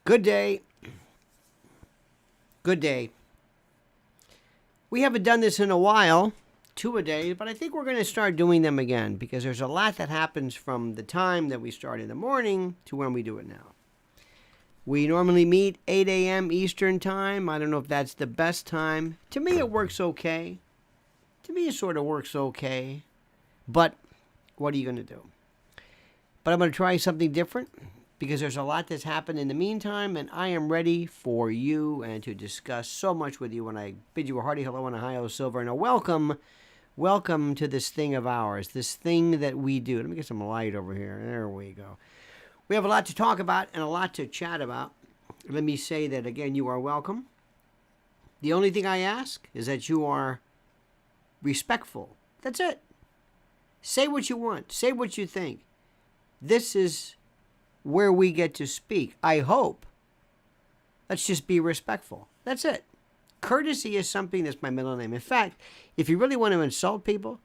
Good day. Good day. We haven't done this in a while, 2 a day, but I think we're going to start doing them again because there's a lot that happens from the time that we start in the morning to when we do it now. We normally meet 8 a.m. Eastern time. I don't know if that's the best time. To me, it works okay. To me, it sort of works okay. But what are you going to do? But I'm going to try something different because there's a lot that's happened in the meantime, and I am ready for you and to discuss so much with you. When I bid you a hearty hello and a hi-yo silver and a welcome to this thing of ours, this thing that we do. Let me get some light over here. There we go. We have a lot to talk about and a lot to chat about. Let me say that again, you are welcome. The only thing I ask is that you are respectful. That's it. Say what you want. Say what you think. This is where we get to speak. I hope. Let's just be respectful. That's it. Courtesy is something that's my middle name. In fact, if you really want to insult people,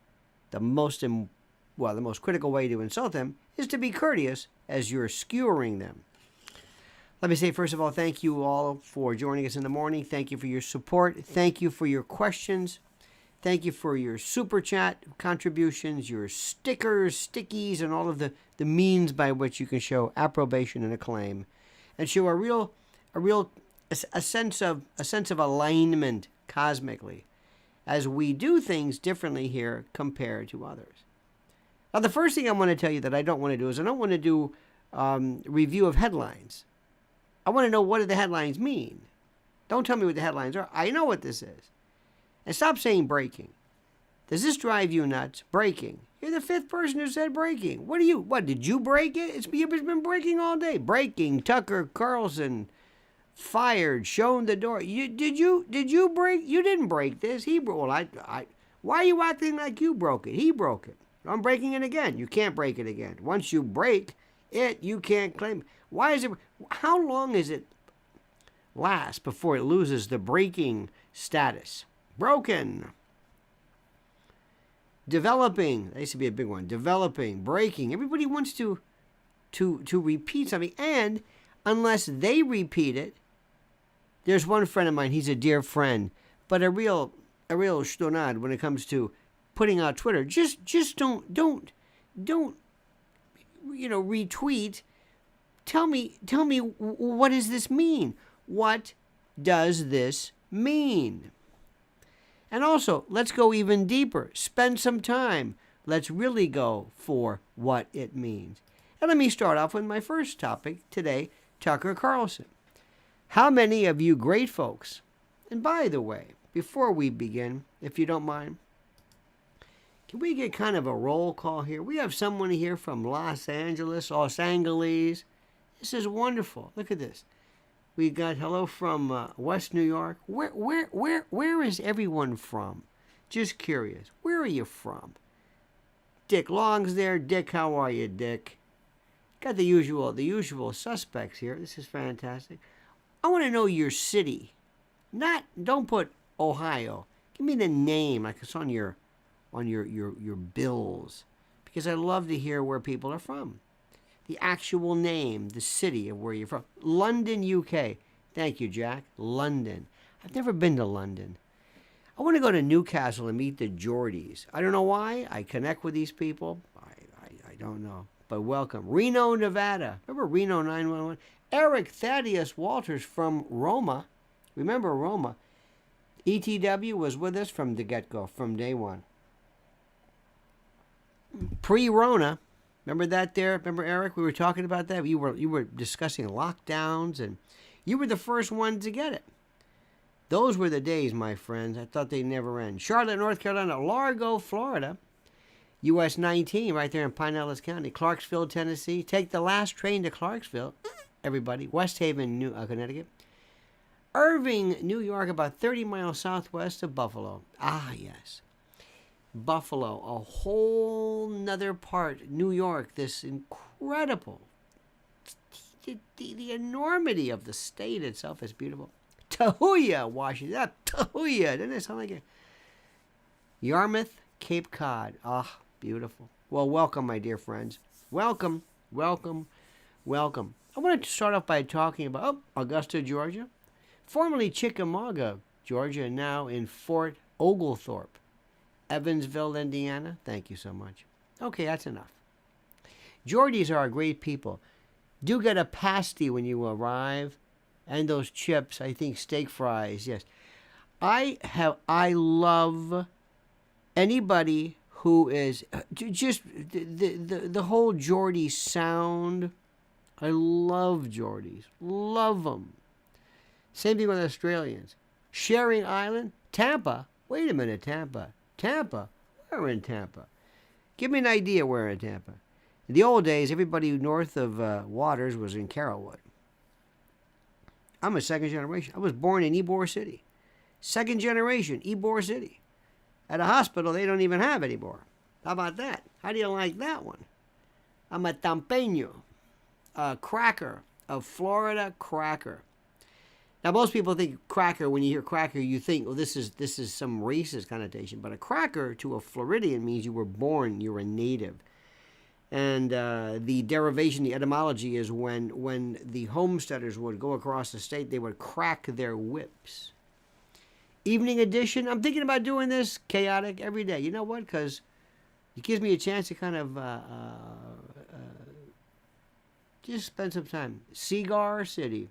the most critical way to insult them is to be courteous as you're skewering them. Let me say, first of all, thank you all for joining us in the morning. Thank you for your support. Thank you for your questions. Thank you for your super chat contributions, your stickers, stickies, and all of the means by which you can show approbation and acclaim, and show a sense of alignment cosmically, as we do things differently here compared to others. Now, the first thing I want to tell you that I don't want to do is I don't want to do review of headlines. I want to know, what do the headlines mean? Don't tell me what the headlines are. I know what this is. And stop saying breaking. Does this drive you nuts? Breaking. You're the fifth person who said breaking. What did you break it? It's been breaking all day. Breaking. Tucker Carlson fired, shown the door. Did you break? You didn't break this. Why are you acting like you broke it? He broke it. I'm breaking it again. You can't break it again. Once you break it, you can't claim it. Why is it? How long is it last before it loses the breaking status? Broken. Developing. That used to be a big one. Developing. Breaking. Everybody wants to repeat something. And unless they repeat it, there's one friend of mine. He's a dear friend, but a real stonad when it comes to putting out Twitter. Just don't retweet. Tell me, what does this mean? What does this mean? And also, let's go even deeper. Spend some time. Let's really go for what it means. And let me start off with my first topic today, Tucker Carlson. How many of you great folks, and by the way, before we begin, if you don't mind, can we get kind of a roll call here? We have someone here from Los Angeles. This is wonderful. Look at this. We got hello from West New York. Where is everyone from? Just curious. Where are you from? Dick Long's there. Dick, how are you, Dick? Got the usual suspects here. This is fantastic. I want to know your city. Don't put Ohio. Give me the name, like it's on your bills, because I love to hear where people are from. The actual name, the city of where you're from. London, UK. Thank you, Jack. London. I've never been to London. I want to go to Newcastle and meet the Geordies. I don't know why. I connect with these people. I don't know. But welcome. Reno, Nevada. Remember Reno 911? Eric Thaddeus Walters from Roma. Remember Roma? ETW was with us from the get-go, from day one. Pre-Rona. Remember that there? Remember, Eric? We were talking about that. You were discussing lockdowns, and you were the first one to get it. Those were the days, my friends. I thought they'd never end. Charlotte, North Carolina. Largo, Florida. US 19, right there in Pinellas County. Clarksville, Tennessee. Take the last train to Clarksville, everybody. West Haven, Connecticut. Irving, New York, about 30 miles southwest of Buffalo. Ah, yes. Buffalo, a whole nother part. New York, this incredible, the enormity of the state itself is beautiful. Tahuya, Washington. Tahuya, doesn't it sound like it? Yarmouth, Cape Cod. Beautiful. Well, welcome, my dear friends. Welcome, welcome, welcome. I wanted to start off by talking about Augusta, Georgia, formerly Chickamauga, Georgia, and now in Fort Oglethorpe, Evansville, Indiana. Thank you so much. Okay, that's enough. Geordies are a great people. Do get a pasty when you arrive, and those chips. I think steak fries. Yes, I love anybody who is just the whole Geordie sound. I love Geordies. Love them. Same thing with Australians. Sharing Island, Tampa. Wait a minute, Tampa. Tampa? We're in Tampa. Give me an idea where in Tampa. In the old days, everybody north of Waters was in Carrollwood. I'm a second generation. I was born in Ybor City. Second generation, Ybor City. At a hospital they don't even have anymore. How about that? How do you like that one? I'm a Tampeño, a cracker, a Florida cracker. Now, most people think cracker, when you hear cracker, you think, well, this is some racist connotation. But a cracker to a Floridian means you were born, you're a native. And the derivation, the etymology is when the homesteaders would go across the state, they would crack their whips. Evening edition, I'm thinking about doing this chaotic every day. You know what? Because it gives me a chance to kind of just spend some time. Cigar City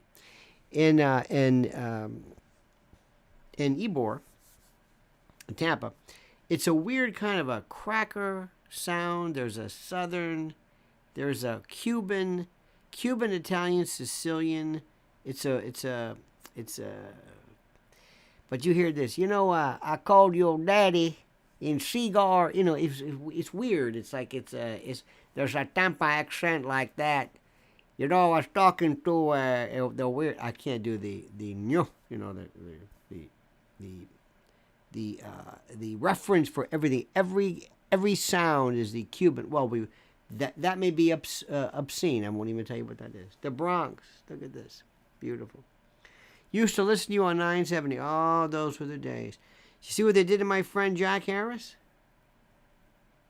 in Ybor, in Tampa. It's a weird kind of a cracker sound. There's a southern, there's a Cuban, Italian, Sicilian. But you hear this, I called your daddy in cigar. It's weird. It's like there's a Tampa accent like that. I was talking to the weird. I can't do the the reference for everything. Every sound is the Cuban. Well, that may be obscene. I won't even tell you what that is. The Bronx. Look at this. Beautiful. Used to listen to you on 970. Oh, those were the days. You see what they did to my friend Jack Harris?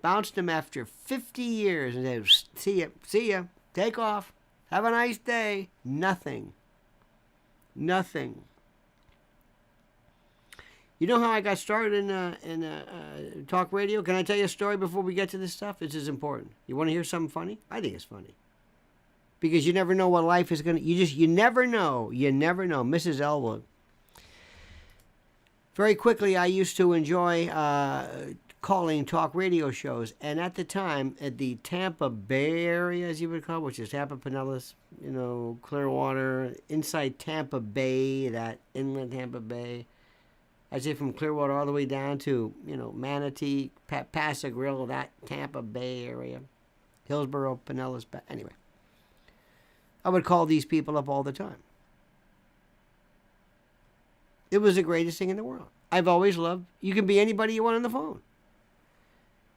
Bounced him after 50 years and said, see ya, take off, have a nice day. Nothing. You know how I got started in talk radio? Can I tell you a story before we get to this stuff? This is important. You want to hear something funny? I think it's funny. Because you never know what life is going to... You never know. Mrs. Elwood. Very quickly, I used to enjoy calling talk radio shows. And at the time, at the Tampa Bay area, as you would call it, which is Tampa, Pinellas, Clearwater, inside Tampa Bay, that inland Tampa Bay. I'd say from Clearwater all the way down to, Manatee, Paso Grill, that Tampa Bay area. Hillsborough, Pinellas, anyway. I would call these people up all the time. It was the greatest thing in the world. I've always loved, you can be anybody you want on the phone.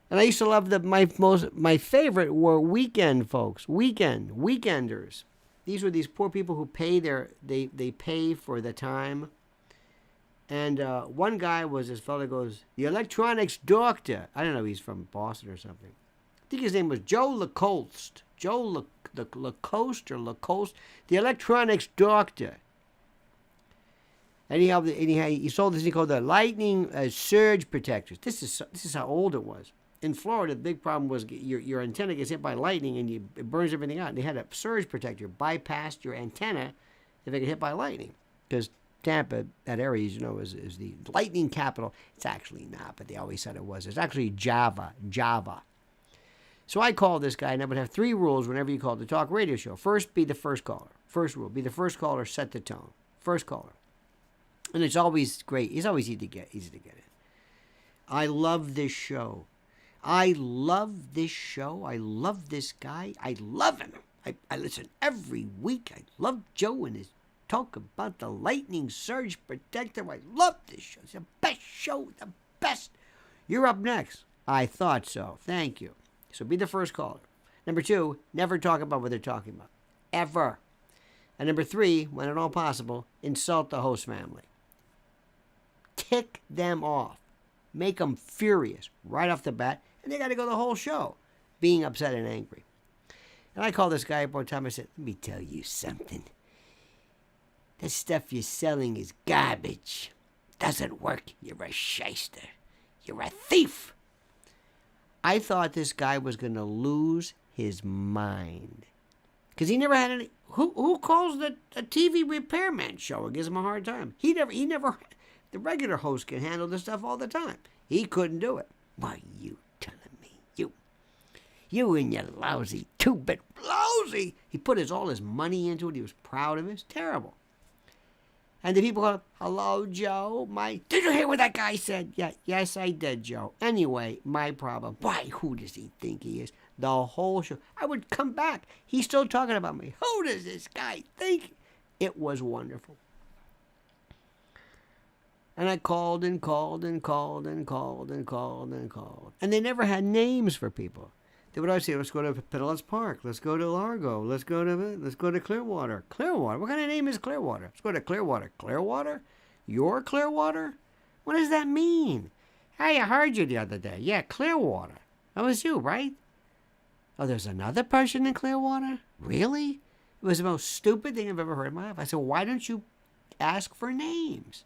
And I used to love my favorite were weekend folks, weekenders. These were these poor people who they pay for the time. And one guy was this fellow goes, the electronics doctor. I don't know, he's from Boston or something. I think his name was Joe Lacoste. Lacoste or Lacoste, the electronics doctor. And he sold this thing called the lightning surge protectors. This is how old it was. In Florida, the big problem was your antenna gets hit by lightning and it burns everything out. And they had a surge protector bypassed your antenna if it get hit by lightning. Because Tampa, that area, is the lightning capital. It's actually not, but they always said it was. It's actually Java. So I called this guy, and I would have 3 rules whenever you called the talk radio show. First, be the first caller. First rule, be the first caller, set the tone. First caller. And it's always great. It's always easy to get in. I love this show. I love this guy. I love him. I listen every week. I love Joe and his talk about the lightning surge protector. I love this show. It's the best show, the best. You're up next. I thought so. Thank you. So be the first caller. Number 2, never talk about what they're talking about. Ever. And number 3, when at all possible, insult the host family. Tick them off. Make them furious right off the bat. And they got to go the whole show being upset and angry. And I called this guy up one time. I said, let me tell you something. That stuff you're selling is garbage. Doesn't work. You're a shyster. You're a thief. I thought this guy was going to lose his mind. Because he never had any... Who calls the TV repairman show and gives him a hard time? He never... The regular host can handle this stuff all the time. He couldn't do it. Why, you telling me? You and your lousy, two-bit lousy. He put all his money into it. He was proud of it. It's terrible. And the people go, hello, Joe. Did you hear what that guy said? Yeah, yes, I did, Joe. Anyway, my problem. Why, who does he think he is? The whole show. I would come back. He's still talking about me. Who does this guy think? It was wonderful. And I called and called and called and called and called and called. And they never had names for people. They would always say, let's go to Pinellas Park. Let's go to Largo. Let's go to Clearwater. Clearwater? What kind of name is Clearwater? Let's go to Clearwater. Clearwater? Your Clearwater? What does that mean? Hey, I heard you the other day. Yeah, Clearwater. That was you, right? Oh, there's another person in Clearwater? Really? It was the most stupid thing I've ever heard in my life. I said, why don't you ask for names?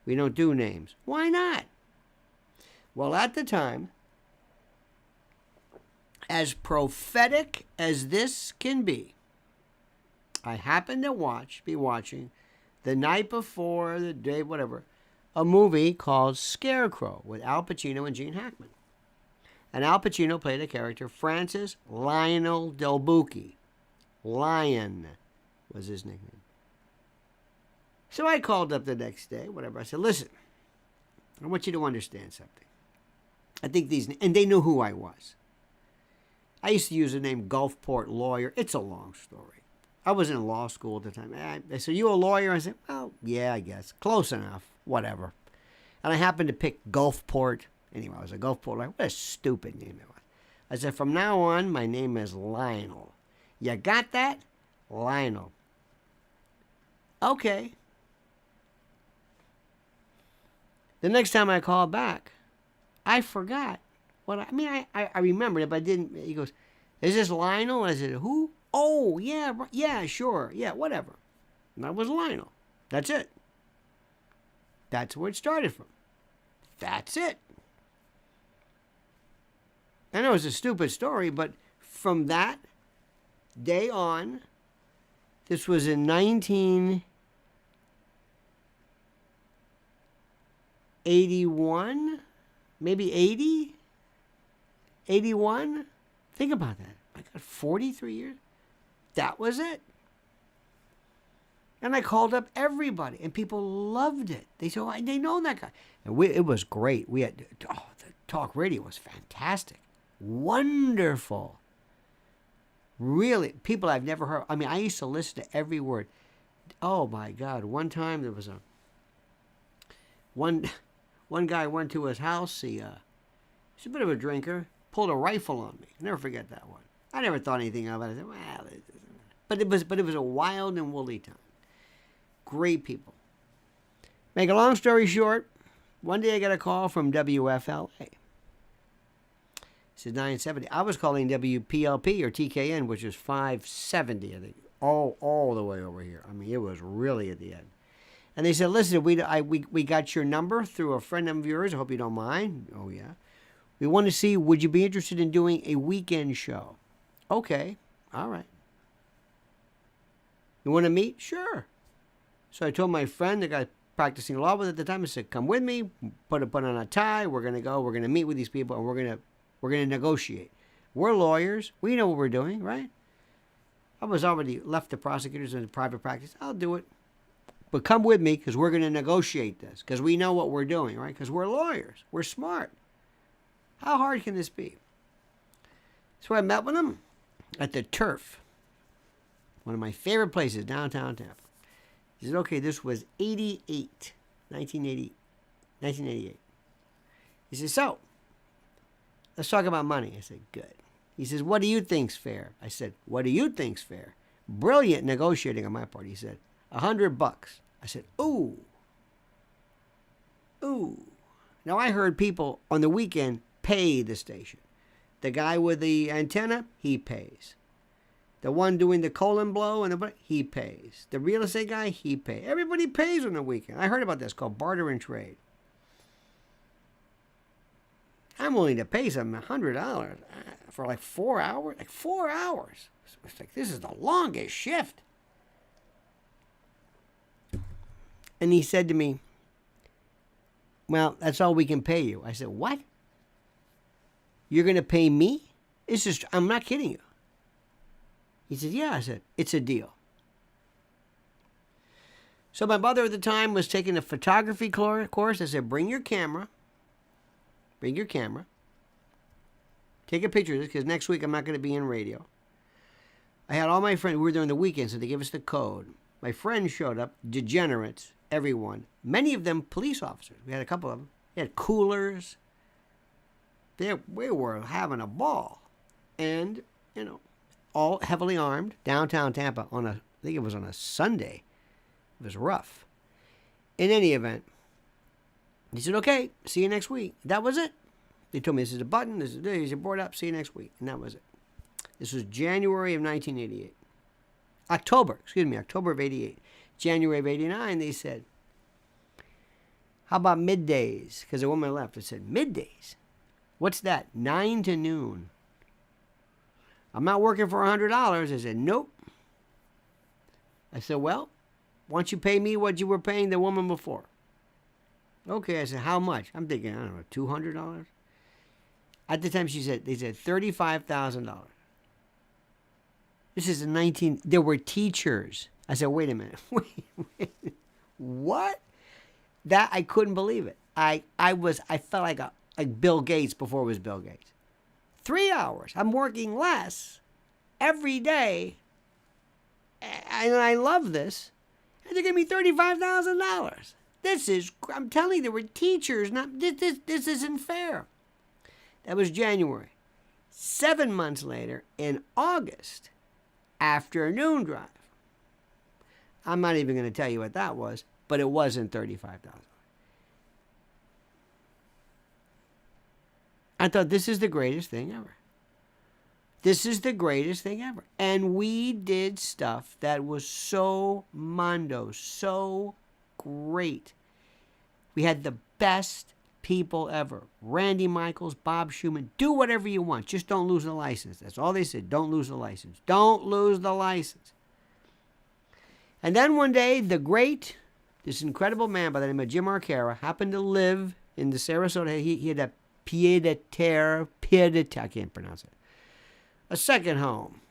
We don't do names. Why not? Well, at the time, as prophetic as this can be, I happened to be watching the night before, the day, whatever, a movie called Scarecrow with Al Pacino and Gene Hackman. And Al Pacino played a character, Francis Lionel Del Bucchi. Lion was his nickname. So I called up the next day, whatever. I said, listen, I want you to understand something. I think and they knew who I was. I used to use the name Gulfport Lawyer. It's a long story. I was in law school at the time. They said, you a lawyer? I said, well, yeah, I guess. Close enough. Whatever. And I happened to pick Gulfport. Anyway, I was a Gulfport Lawyer. What a stupid name it was. I said, from now on, my name is Lionel. You got that? Lionel. Okay. The next time I called back, I forgot. I remembered it, but I didn't. He goes, is this Lionel? I said, who? Oh, yeah, sure. Yeah, whatever. And that was Lionel. That's it. That's where it started from. That's it. I know it's a stupid story, but from that day on, this was in 1981, maybe 80, 81. Think about that. I got 43 years. That was it. And I called up everybody, and people loved it. They said, oh, they know that guy. And it was great. We had, the talk radio was fantastic. Wonderful. Really, people I've never heard. I mean, I used to listen to every word. Oh, my God. One time there was one guy went to his house. He's a bit of a drinker. Pulled a rifle on me. I'll never forget that one. I never thought anything of it. I said, well, but it was a wild and woolly time. Great people. Make a long story short, one day I got a call from WFLA. This is 970. I was calling WPLP or TKN, which is 570, I think. All the way over here. I mean, it was really at the end. And they said, listen, we got your number through a friend of yours. I hope you don't mind. Oh, yeah. We want to see, would you be interested in doing a weekend show? Okay. All right. You want to meet? Sure. So I told my friend, the guy practicing law with at the time, I said, come with me, put on a tie, we're going to go, we're going to meet with these people, and we're going to negotiate. We're lawyers. We know what we're doing, right? I was already left the prosecutors in private practice. I'll do it. But come with me because we're going to negotiate this because we know what we're doing, right? Because we're lawyers. We're smart. How hard can this be? So I met with him at the Turf, one of my favorite places, downtown Tampa. He said, okay, this was 1988. He says, so, let's talk about money. I said, good. He says, what do you think's fair? I said, what do you think's fair? Brilliant negotiating on my part. He said, $100. I said, ooh. Now I heard people on the weekend pay the station. The guy with the antenna, he pays. The one doing the colon blow, he pays. The real estate guy, he pays. Everybody pays on the weekend. I heard about this called barter and trade. I'm willing to pay some $100 for like 4 hours. Like 4 hours. It's like, this is the longest shift. And he said to me, well, that's all we can pay you. I said, what? You're going to pay me? I'm not kidding you. He said, yeah. I said, it's a deal. So my mother at the time was taking a photography course. I said, bring your camera. Bring your camera. Take a picture of this because next week I'm not going to be in radio. I had all my friends. We were there on the weekend, so they gave us the code. My friends showed up, degenerates, everyone. Many of them police officers. We had a couple of them. They had coolers. We were having a ball. And, all heavily armed, downtown Tampa I think it was on a Sunday. It was rough. In any event, he said, okay, see you next week. That was it. They told me this is a button, this is this, you're board up, see you next week. And that was it. This was January of 1988. October of 88. January of 89, they said, how about middays? Because a woman left. I said, middays? What's that? 9 to noon. I'm not working for $100. I said, nope. I said, well, why don't you pay me what you were paying the woman before? Okay, I said, how much? I'm thinking, I don't know, $200? At the time, they said $35,000. This is there were teachers. I said, wait a minute. Wait. What? That, I couldn't believe it. I felt like Bill Gates before it was Bill Gates. 3 hours. I'm working less every day. And I love this. And they're giving me $35,000. I'm telling you, there were teachers. This isn't fair. That was January. 7 months later, in August, afternoon drive. I'm not even going to tell you what that was, but it wasn't $35,000. I thought, this is the greatest thing ever. This is the greatest thing ever. And we did stuff that was so mondo, so great. We had the best people ever. Randy Michaels, Bob Schumann. Do whatever you want. Just don't lose the license. That's all they said. Don't lose the license. Don't lose the license. And then one day, this incredible man by the name of Jim Arcara happened to live in the Sarasota. He had a pied-à-terre, I can't pronounce it. A second home.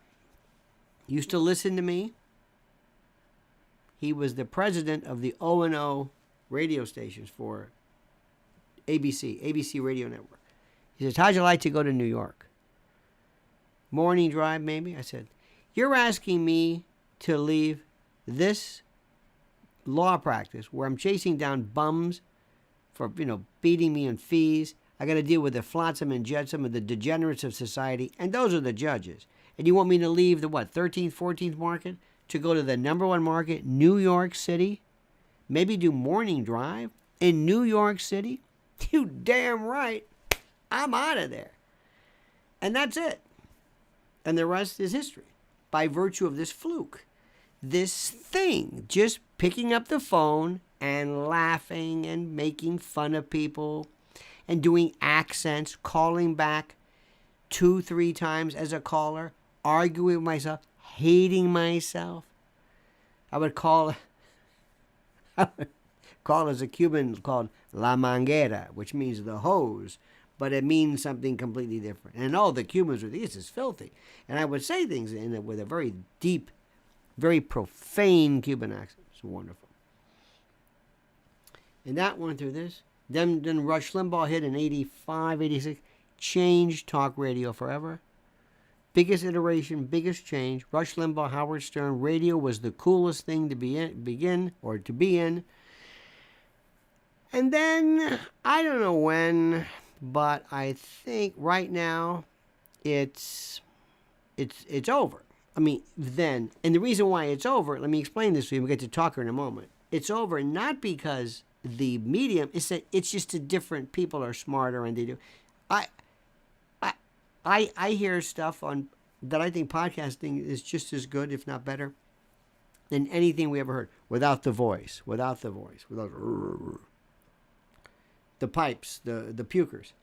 He used to listen to me. He was the president of the O&O radio stations for ABC Radio Network. He says, how'd you like to go to New York? Morning drive, maybe? I said, you're asking me to leave this law practice where I'm chasing down bums for, beating me in fees. I got to deal with the flotsam and jetsam of the degenerates of society, and those are the judges. And you want me to leave the 13th, 14th market to go to the number one market, New York City? Maybe do morning drive in New York City? You damn right. I'm out of there. And that's it. And the rest is history. By virtue of this fluke. This thing. Just picking up the phone and laughing and making fun of people. And doing accents. Calling back 2-3 times as a caller. Arguing with myself. Hating myself. I would call as a Cuban called La Manguera, which means the hose, but it means something completely different. And all the Cubans were, this is filthy. And I would say things with a very deep, very profane Cuban accent. It's wonderful. And that went through this. Then Rush Limbaugh hit in 85, 86, changed talk radio forever. Biggest iteration, biggest change. Rush Limbaugh, Howard Stern. Radio was the coolest thing to be in. And then, I don't know when, but I think right now it's over. I mean, then, and the reason why it's over, let me explain this to you. We'll get to Tucker in a moment. It's over not because the medium, it's just a different, people are smarter and they do. I hear stuff on that I think podcasting is just as good, if not better, than anything we ever heard. Without the voice. Without the pipes, the pukers.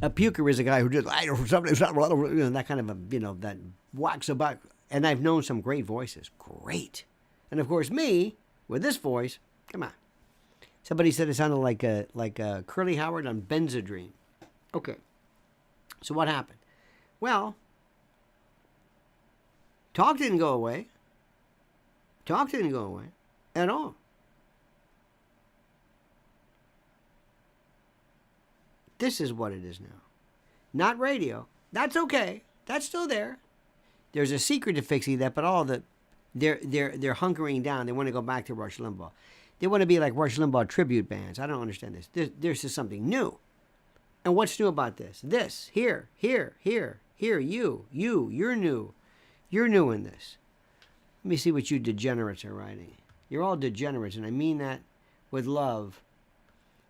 A puker is a guy who just, that kind of that walks about. And I've known some great voices. Great. And of course, me, with this voice, come on. Somebody said it sounded like a Curly Howard on Benzedrine. Okay. So what happened? Well, talk didn't go away. Talk didn't go away at all. This is what it is now. Not radio. That's okay. That's still there. There's a secret to fixing that, but they're hunkering down. They want to go back to Rush Limbaugh. They want to be like Rush Limbaugh tribute bands. I don't understand this. There's just something new. And what's new about this? This, here, you're new. You're new in this. Let me see what you degenerates are writing. You're all degenerates, and I mean that with love.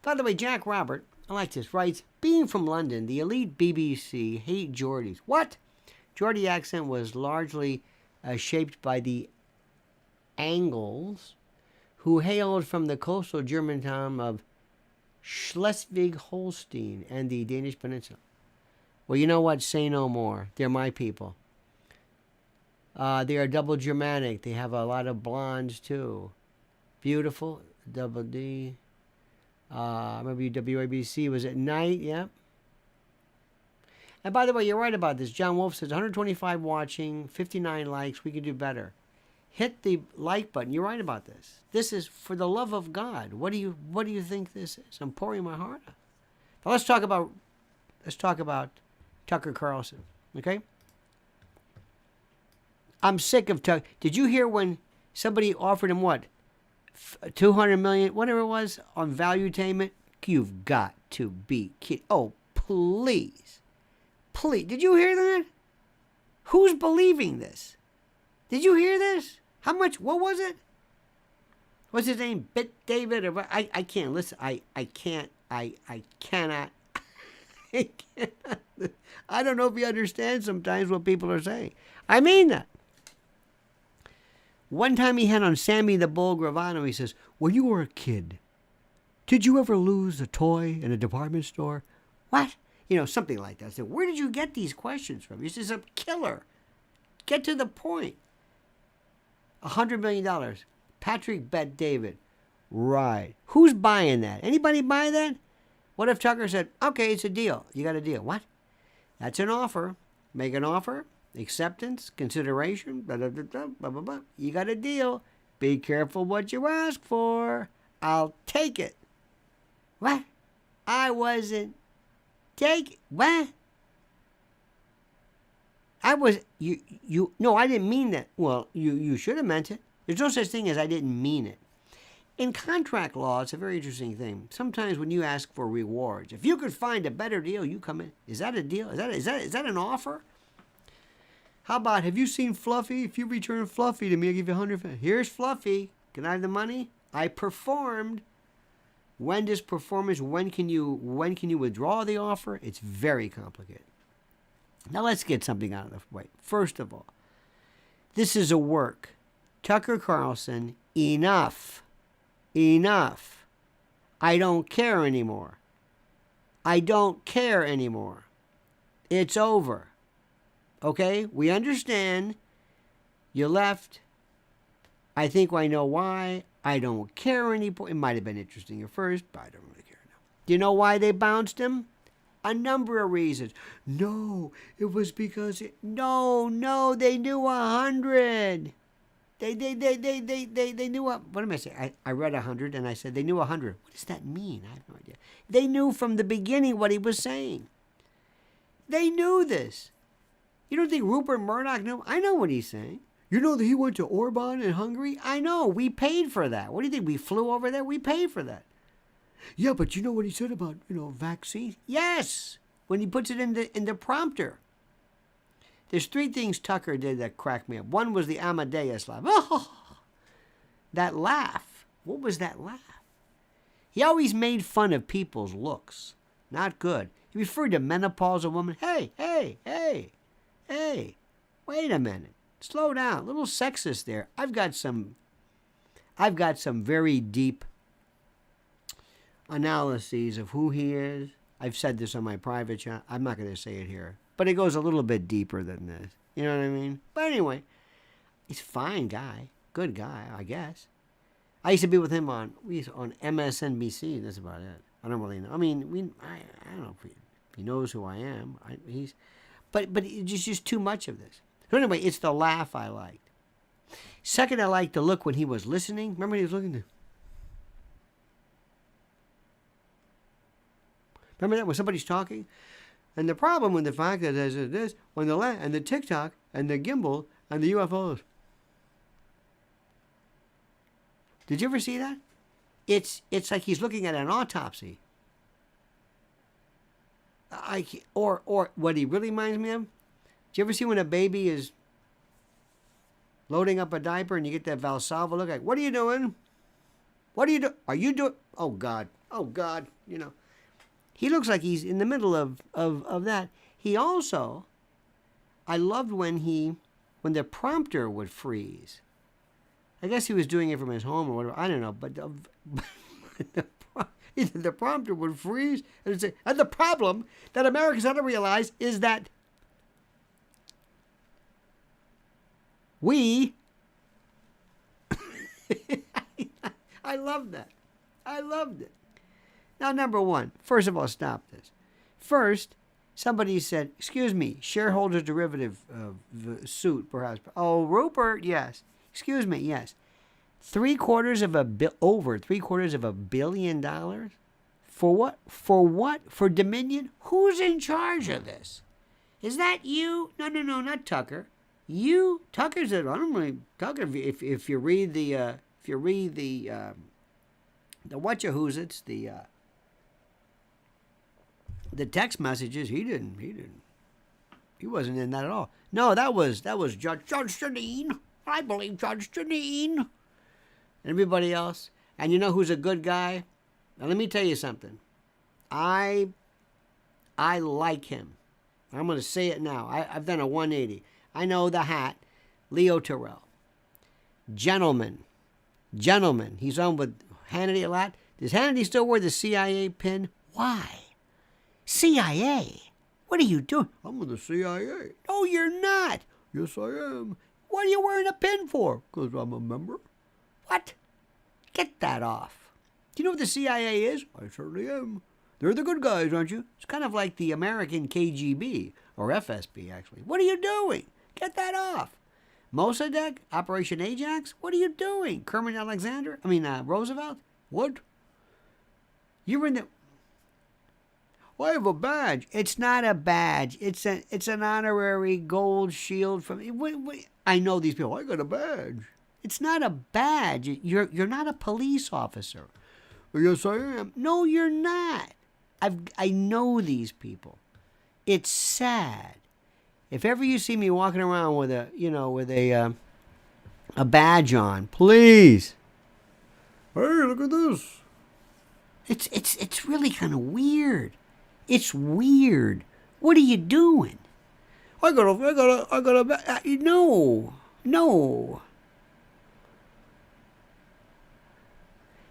By the way, Jack Robert, I like this, writes, being from London, the elite BBC hate Geordies. What? Geordie accent was largely shaped by the Angles, who hailed from the coastal German town of Schleswig-Holstein and the Danish peninsula. Well, you know what? Say no more. They're my people. They are double Germanic. They have a lot of blondes, too. Beautiful. Double D. Remember WABC was at night, yeah. And by the way, you're right about this. John Wolf says 125 watching, 59 likes. We could do better. Hit the like button. You're right about this. This is for the love of God. What do you think this is? I'm pouring my heart out. Now let's talk about Tucker Carlson. Okay. I'm sick of Tucker. Did you hear when somebody offered him what? 200 million, whatever it was, on valuetainment? You've got to be kidding. Oh, please. Please. Did you hear that? Who's believing this? Did you hear this? How much? What was it? What's his name? Bit David? Or I can't listen. I cannot. I cannot. I don't know if you understand sometimes what people are saying. I mean that. One time he had on Sammy the Bull Gravano, he says, when you were a kid, did you ever lose a toy in a department store? What? Something like that. I said, where did you get these questions from? He's just a killer. Get to the point. $100 million. Patrick Bet David. Right. Who's buying that? Anybody buy that? What if Tucker said, okay, it's a deal. You got a deal. What? That's an offer. Make an offer. Acceptance, consideration, blah, blah, blah, blah, blah, blah, blah. You got a deal. Be careful what you ask for. I'll take it. What? I wasn't take what? I was no, I didn't mean that. Well, you should have meant it. There's no such thing as I didn't mean it. In contract law, it's a very interesting thing. Sometimes when you ask for rewards, if you could find a better deal, you come in. Is that a deal? Is that an offer? How about, have you seen Fluffy? If you return Fluffy to me, I'll give you 100. Here's Fluffy. Can I have the money? I performed. When does performance, when can you withdraw the offer? It's very complicated. Now let's get something out of the way. First of all, this is a work. Tucker Carlson, enough. Enough. I don't care anymore. I don't care anymore. It's over. Okay? We understand. You left. I think I know why. I don't care anymore. It might have been interesting at first, but I don't really care now. Do you know why they bounced him? A number of reasons. No, it was because no, they knew 100. They knew what am I saying? I read 100 and I said they knew 100. What does that mean? I have no idea. They knew from the beginning what he was saying. They knew this. You don't think Rupert Murdoch knew? I know what he's saying. You know that he went to Orban in Hungary? I know. We paid for that. What do you think? We flew over there? We paid for that. Yeah, but you know what he said about, vaccines? Yes. When he puts it in the prompter. There's three things Tucker did that cracked me up. One was the Amadeus laugh. Oh, that laugh. What was that laugh? He always made fun of people's looks. Not good. He referred to menopausal women. Hey. hey, wait a minute. Slow down. A little sexist there. I've got some very deep analyses of who he is. I've said this on my private channel. I'm not going to say it here. But it goes a little bit deeper than this. You know what I mean? But anyway, he's a fine guy. Good guy, I guess. I used to be with him on MSNBC. That's about it. I don't really know. I mean, I don't know if he knows who I am. But it's just too much of this. So anyway, it's the laugh I liked. Second, I liked the look when he was listening. Remember when he was looking to... Remember that when somebody's talking? And the problem with the fact that there's this, when and the TikTok and the gimbal and the UFOs. Did you ever see that? It's like he's looking at an autopsy. Or what he really reminds me of? Did you ever see when a baby is loading up a diaper and you get that Valsalva look like, what are you doing? What are you doing? Are you doing? Oh, God. You know. He looks like he's in the middle of that. He also, I loved when the prompter would freeze. I guess he was doing it from his home or whatever. I don't know. But the prompter would freeze. And the problem that Americans ought to realize is that we... I loved that. I loved it. Now, number one, first of all, stop this. First, somebody said, excuse me, shareholders derivative suit, perhaps. Oh, Rupert, yes. Excuse me, yes. Over $750 million? For what? For what? For Dominion? Who's in charge of this? Is that you? No, not Tucker. You? Tucker's it. I don't really, Tucker, if you read the whatcha-who's-its, the text messages, he wasn't in that at all. No, that was Judge Janine. I believe Judge Janine. And everybody else. And you know who's a good guy? Now let me tell you something. I like him. I'm going to say it now. I've done a 180. I know the hat. Leo Terrell. Gentleman. He's on with Hannity a lot. Does Hannity still wear the CIA pin? Why? CIA? What are you doing? I'm with the CIA. No, you're not. Yes, I am. What are you wearing a pin for? Because I'm a member. What? Get that off. Do you know what the CIA is? I certainly am. They're the good guys, aren't you? It's kind of like the American KGB, or FSB, actually. What are you doing? Get that off. Mossadegh? Operation Ajax? What are you doing? Kermit Roosevelt? What? You were in the... Well, I have a badge. It's not a badge. It's an honorary gold shield from... I know these people. I got a badge. It's not a badge. You're not a police officer. Yes, I am. No, you're not. I know these people. It's sad. If ever you see me walking around with a badge on, please. Hey, look at this. It's really kind of weird. It's weird. What are you doing? I got a no.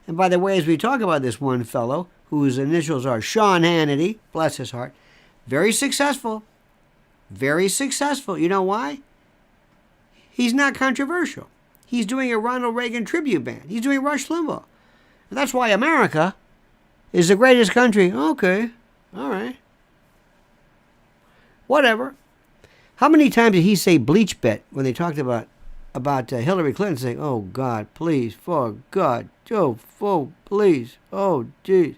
And by the way, as we talk about this one fellow, whose initials are Sean Hannity, bless his heart, very successful. Very successful. You know why? He's not controversial. He's doing a Ronald Reagan tribute band. He's doing Rush Limbaugh. And that's why America is the greatest country. Okay. All right. Whatever. How many times did he say bleach bet when they talked about Hillary Clinton saying, oh, God, please, for God, oh, please, oh, geez,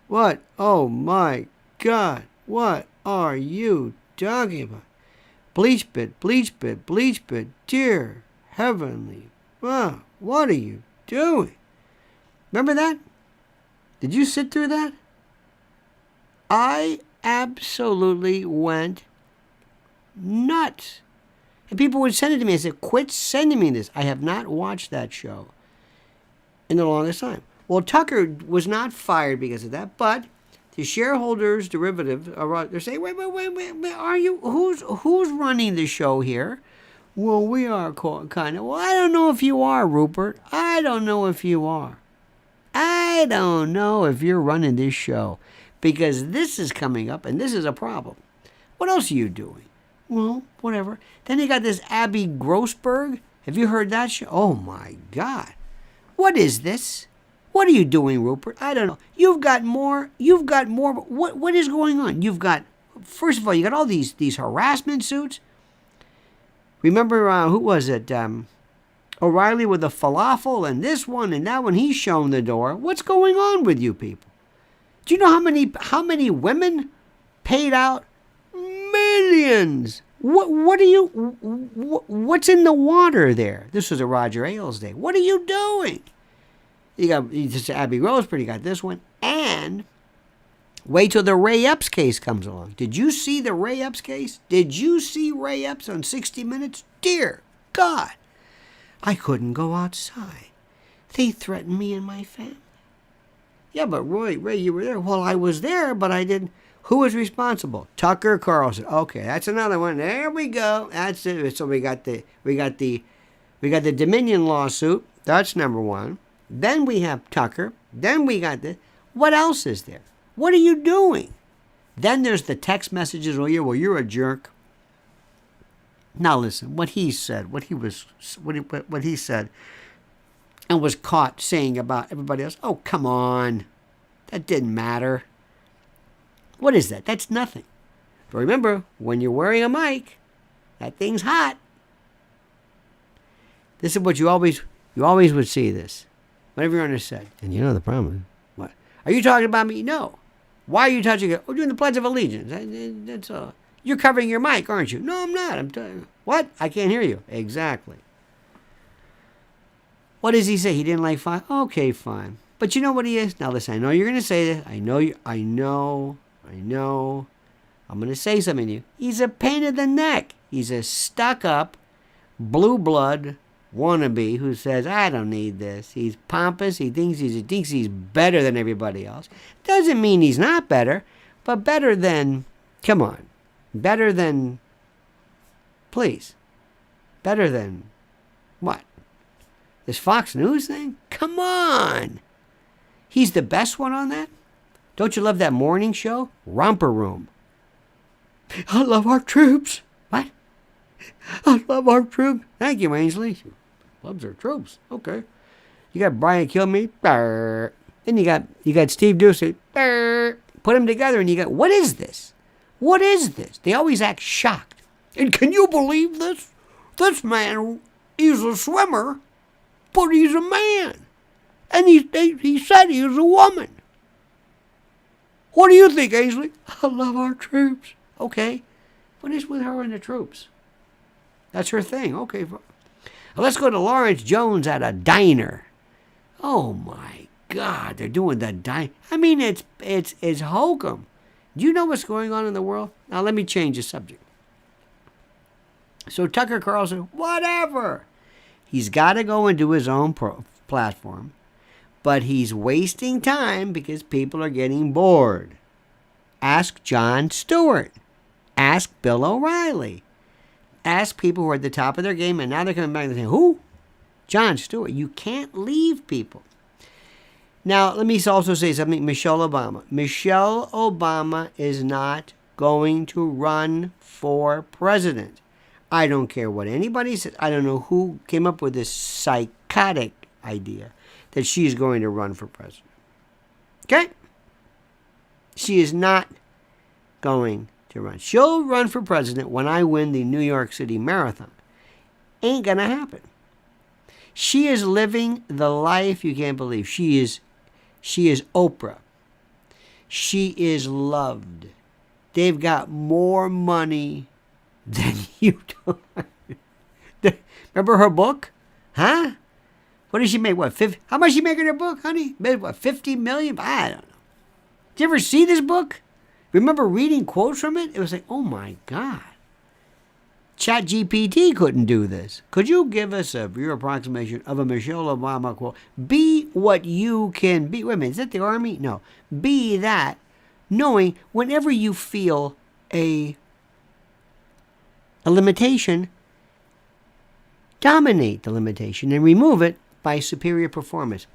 what, oh, my God, what are you talking about? Bleach bet, dear heavenly, what are you doing? Remember that? Did you sit through that? I absolutely went nuts. And people would send it to me. I said, quit sending me this. I have not watched that show in the longest time. Well, Tucker was not fired because of that, but The shareholders derivative are they're saying, wait, are you who's running the show here? Well, we are kind of. Well, I don't know if you are, Rupert. I don't know if you are. I don't know if you're running this show, because this is coming up and this is a problem. What else are you doing? Well, whatever. Then you got this Abby Grossberg. Have you heard that show? Oh my God. What is this? What are you doing, Rupert? I don't know. You've got more. What is going on? You've got, first of all, you got all these harassment suits. Remember, who was it? O'Reilly with the falafel and this one and that one. He's shown the door. What's going on with you people? Do you know how many women paid out? Millions. What's in the water there? This was a Roger Ailes day. What are you doing? You got this Abby Grossberg, you got this one, and wait till the Ray Epps case comes along. Did you see the Ray Epps case? Did you see Ray Epps on 60 Minutes? Dear God, I couldn't go outside. They threatened me and my family. Yeah, but Ray, you were there. Well, I was there, but I didn't. Who was responsible? Tucker Carlson. Okay, that's another one. There we go. That's it. So we got the Dominion lawsuit. That's number one. Then we have Tucker. Then we got the. What else is there? What are you doing? Then there's the text messages. Oh, yeah, well, you're a jerk. Now listen, what he said, what he said, and was caught saying about everybody else. Oh, come on, that didn't matter. What is that? That's nothing. But remember, when you're wearing a mic, that thing's hot. This is what you always would see this. Whatever your honor said. And you know the problem. What? Are you talking about me? No. Why are you touching it? We're doing the Pledge of Allegiance. That's all. You're covering your mic, aren't you? No, I'm not. I'm telling you. What? I can't hear you. Exactly. What does he say? He didn't like fine? Okay, fine. But you know what he is? Now listen, I know you're going to say this. I know. I'm going to say something to you. He's a pain in the neck. He's a stuck-up, blue blood wannabe who says, I don't need this. He's pompous. He thinks he's better than everybody else. Doesn't mean he's not better, but better than, come on, better than, please, better than what? This Fox News thing? Come on. He's the best one on that? Don't you love that morning show? Romper Room. I love our troops. What? I love our troops. Thank you, Ainsley. She loves her troops. Okay. You got Brian Kilmeade. Then you got Steve Doocy. Put them together and you got, what is this? What is this? They always act shocked. And can you believe this? This man, he's a swimmer, but he's a man. And he said he was a woman. What do you think, Ainsley? I love our troops. Okay. What is with her and the troops? That's her thing. Okay. Well, let's go to Lawrence Jones at a diner. Oh, my God. They're doing the diner. I mean, it's hokum. Do you know what's going on in the world? Now, let me change the subject. So Tucker Carlson, whatever. He's got to go and do his own platform. But he's wasting time because people are getting bored. Ask Jon Stewart. Ask Bill O'Reilly. Ask people who are at the top of their game, and now they're coming back and saying, who? Jon Stewart. You can't leave people. Now, let me also say something. Michelle Obama. Michelle Obama is not going to run for president. I don't care what anybody says. I don't know who came up with this psychotic idea that she's going to run for president. Okay? She is not going to run. She'll run for president when I win the New York City Marathon. Ain't gonna happen. She is living the life you can't believe. She is Oprah. She is loved. They've got more money than you do. Remember her book? Huh? What did she make? What? How much did she make in her book, honey? Made what? 50 million? I don't know. Did you ever see this book? Remember reading quotes from it? It was like, oh my God. ChatGPT couldn't do this. Could you give us your approximation of a Michelle Obama quote? Be what you can be. Wait a minute, is that the Army? No. Be that knowing whenever you feel a limitation, dominate the limitation and remove it by superior performance.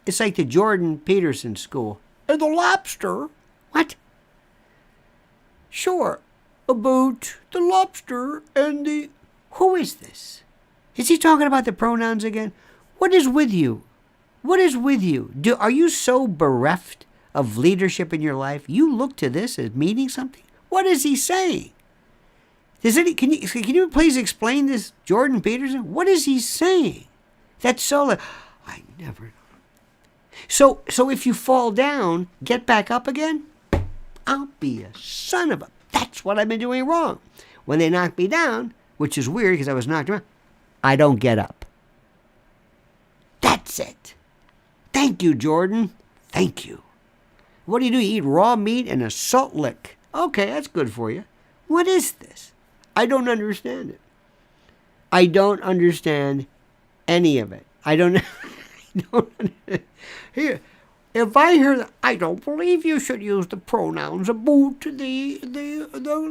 It's like the Jordan Peterson school. And the lobster. What? Sure. About the lobster and the... Who is this? Is he talking about the pronouns again? What is with you? What is with you? Are you so bereft of leadership in your life? You look to this as meaning something? What is he saying? Can you please explain this, Jordan Peterson? What is he saying? That's so... I never know. So if you fall down, get back up again? I'll be a son of a... That's what I've been doing wrong. When they knock me down, which is weird because I was knocked around, I don't get up. That's it. Thank you, Jordan. Thank you. What do? You eat raw meat and a salt lick. Okay, that's good for you. What is this? I don't understand it. I don't understand any of it. I don't Here, if I hear that, I don't believe you should use the pronouns about the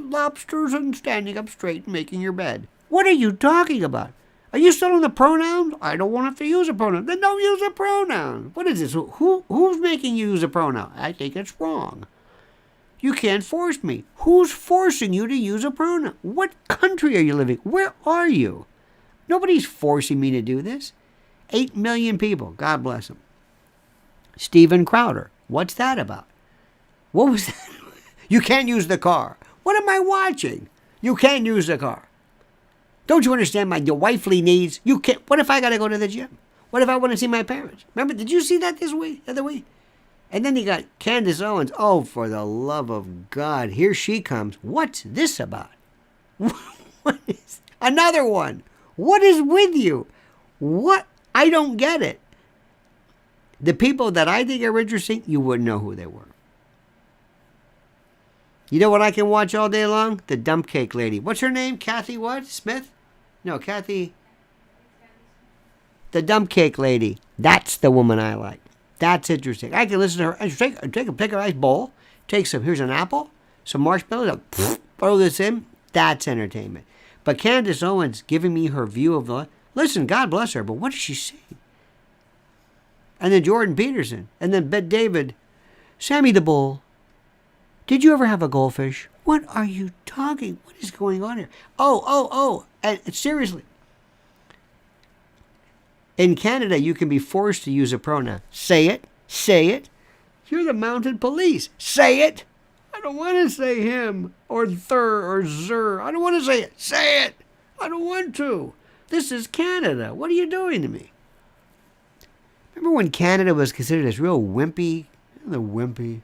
lobsters and standing up straight and making your bed. What are you talking about? Are you still on the pronouns? I don't want to use a pronoun. Then don't use a pronoun. What is this? Who's making you use a pronoun? I think it's wrong. You can't force me. Who's forcing you to use a pronoun? What country are you living? Where are you? Nobody's forcing me to do this. 8 million people. God bless them. Steven Crowder. What's that about? What was that? You can't use the car. What am I watching? You can't use the car. Don't you understand your wifely needs? You can't. What if I got to go to the gym? What if I want to see my parents? Remember, did you see that this week, the other week? And then you got Candace Owens. Oh, for the love of God, here she comes. What's this about? What is another one? What is with you? What? I don't get it. The people that I think are interesting, you wouldn't know who they were. You know what I can watch all day long? The dump cake lady. What's her name? Kathy what? Smith? No, Kathy. The dump cake lady. That's the woman I like. That's interesting. I can listen to her. Take a nice bowl. Take some, here's an apple, some marshmallows. Throw this in. That's entertainment. But Candace Owens giving me her view of the... Listen, God bless her, but what is she saying? And then Jordan Peterson. And then Bet David. Sammy the Bull. Did you ever have a goldfish? What are you talking? What is going on here? Oh. And seriously. In Canada, you can be forced to use a pronoun. Say it. Say it. You're the mounted police. Say it. I don't want to say him or thur or zer. I don't want to say it. Say it. I don't want to. This is Canada. What are you doing to me? Remember when Canada was considered this real wimpy? The wimpy.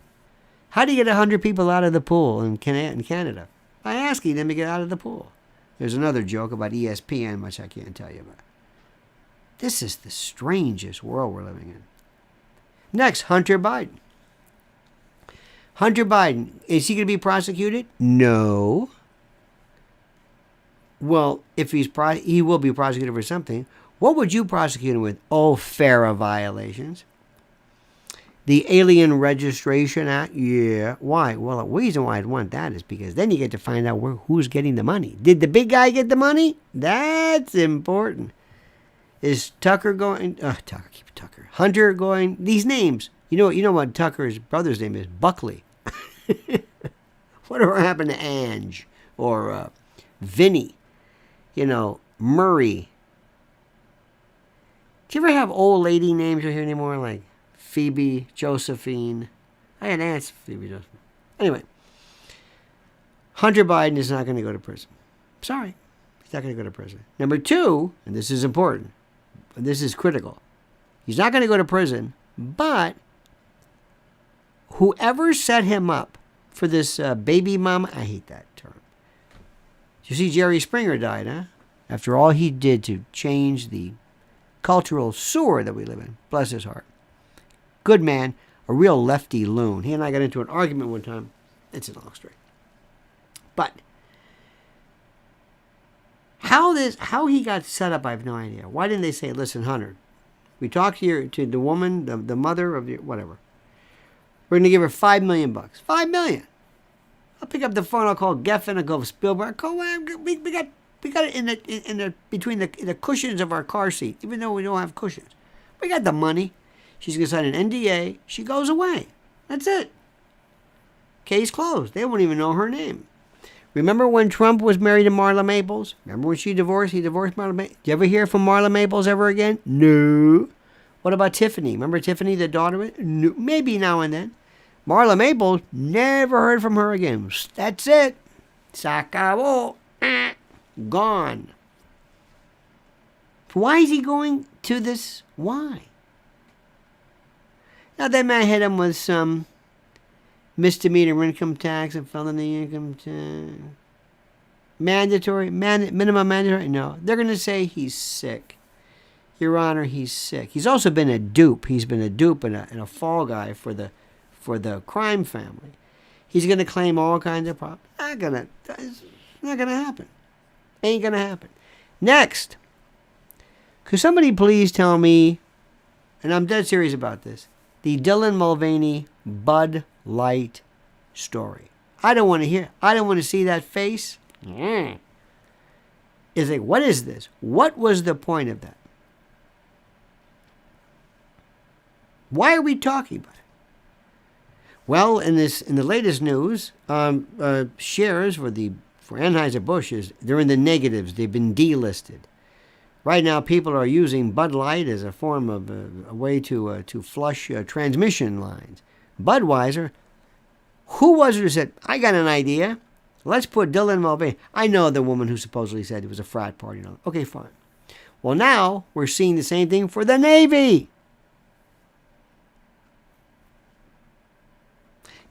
How do you get 100 people out of the pool in Canada? By asking them to get out of the pool. There's another joke about ESPN, which I can't tell you about. This is the strangest world we're living in. Next, Hunter Biden. Hunter Biden, is he going to be prosecuted? No. Well, if he will be prosecuted for something. What would you prosecute him with? Oh, FARA violations. The Alien Registration Act? Yeah. Why? Well, the reason why I'd want that is because then you get to find out who's getting the money. Did the big guy get the money? That's important. Is Tucker going? Tucker. Hunter going? These names. You know what Tucker's brother's name is? Buckley. Whatever happened to Ange or Vinny? Murray. Do you ever have old lady names you hear anymore? Like Phoebe, Josephine. I had aunts Phoebe, Josephine. Anyway, Hunter Biden is not going to go to prison. Sorry. He's not going to go to prison. Number 2, and this is important. This is critical. He's not going to go to prison, but whoever set him up for this baby mama, I hate that term. You see, Jerry Springer died, huh? After all he did to change the cultural sewer that we live in. Bless his heart. Good man, a real lefty loon. He and I got into an argument one time. It's a long story. But how he got set up, I have no idea. Why didn't they say, listen, Hunter, we talked to the woman, the mother of whatever. We're going to give her $5 million. $5 million. I'll pick up the phone. I'll call Geffen. I'll go Spielberg. We got it in the between the cushions of our car seat, even though we don't have cushions. We got the money. She's going to sign an NDA. She goes away. That's it. Case closed. They won't even know her name. Remember when Trump was married to Marla Maples? Remember when she divorced? He divorced Marla Maples. Did you ever hear from Marla Maples ever again? No. What about Tiffany? Remember Tiffany, the daughter? No. Maybe now and then. Marla Maples, never heard from her again. That's it. Se acabó. Gone. Why is he going to this? Why? Now they may hit him with some misdemeanor income tax and felony income tax. Mandatory? Minimum mandatory? No. They're going to say he's sick. Your Honor, he's sick. He's also been a dupe. He's been a dupe and a fall guy for the crime family. He's going to claim all kinds of problems. It's not going to happen. Ain't going to happen. Next. Could somebody please tell me, and I'm dead serious about this, the Dylan Mulvaney Bud Light story. I don't want to hear. I don't want to see that face. It's like, what is this? What was the point of that? Why are we talking about it? Well, in the latest news, shares for Anheuser-Busch they're in the negatives. They've been delisted. Right now, people are using Bud Light as a form of a way to flush transmission lines. Budweiser, who was it who said, I got an idea. Let's put Dylan Mulvaney. I know the woman who supposedly said it was a frat party. Okay, fine. Well, now we're seeing the same thing for the Navy.